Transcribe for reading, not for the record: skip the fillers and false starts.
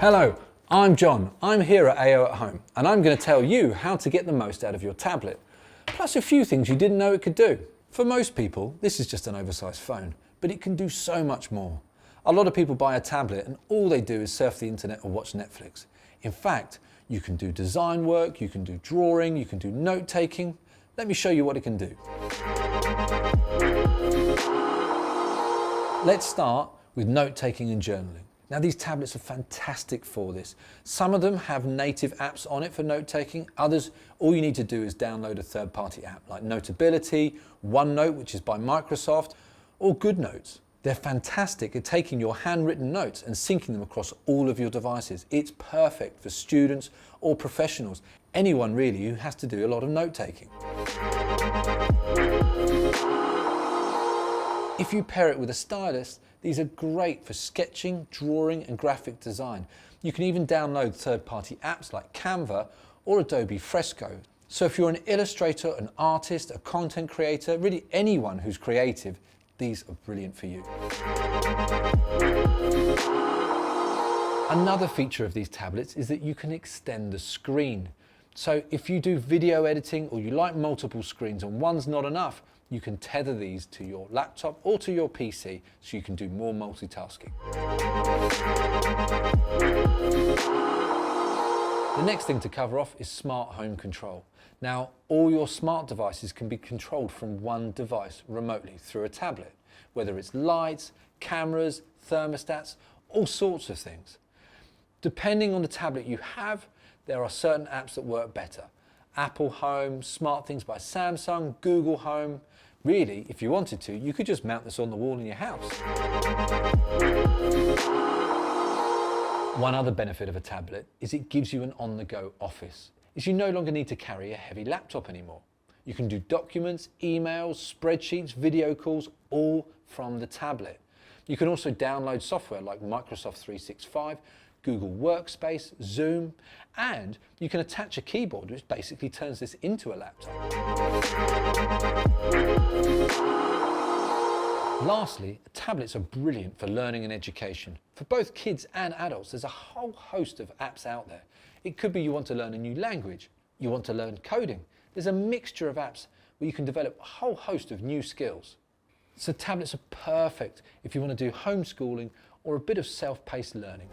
Hello, I'm John. I'm here at AO at Home, and I'm going to tell you how to get the most out of your tablet, plus a few things you didn't know it could do. For most people, this is just an oversized phone, but it can do so much more. A lot of people buy a tablet and all they do is surf the internet or watch Netflix. In fact, you can do design work, you can do drawing, you can do note taking. Let me show you what it can do. Let's start with note taking and journaling. Now these tablets are fantastic for this. Some of them have native apps on it for note taking. Others, all you need to do is download a third-party app like Notability, OneNote, which is by Microsoft, or GoodNotes. They're fantastic at taking your handwritten notes and syncing them across all of your devices. It's perfect for students or professionals, anyone really who has to do a lot of note taking. If you pair it with a stylus, these are great for sketching, drawing and graphic design. You can even download third-party apps like Canva or Adobe Fresco. So if you're an illustrator, an artist, a content creator, really anyone who's creative, these are brilliant for you. Another feature of these tablets is that you can extend the screen. So if you do video editing or you like multiple screens and one's not enough, you can tether these to your laptop or to your PC so you can do more multitasking. The next thing to cover off is smart home control. Now, all your smart devices can be controlled from one device remotely through a tablet, whether it's lights, cameras, thermostats, all sorts of things. Depending on the tablet you have, there are certain apps that work better. Apple Home, Smart Things by Samsung, Google Home. Really, if you wanted to, you could just mount this on the wall in your house. One other benefit of a tablet is it gives you an on-the-go office, as you no longer need to carry a heavy laptop anymore. You can do documents, emails, spreadsheets, video calls, all from the tablet. You can also download software like Microsoft 365, Google Workspace, Zoom, and you can attach a keyboard which basically turns this into a laptop. Lastly, tablets are brilliant for learning and education. For both kids and adults, there's a whole host of apps out there. It could be you want to learn a new language, you want to learn coding. There's a mixture of apps where you can develop a whole host of new skills. So tablets are perfect if you want to do homeschooling or a bit of self-paced learning.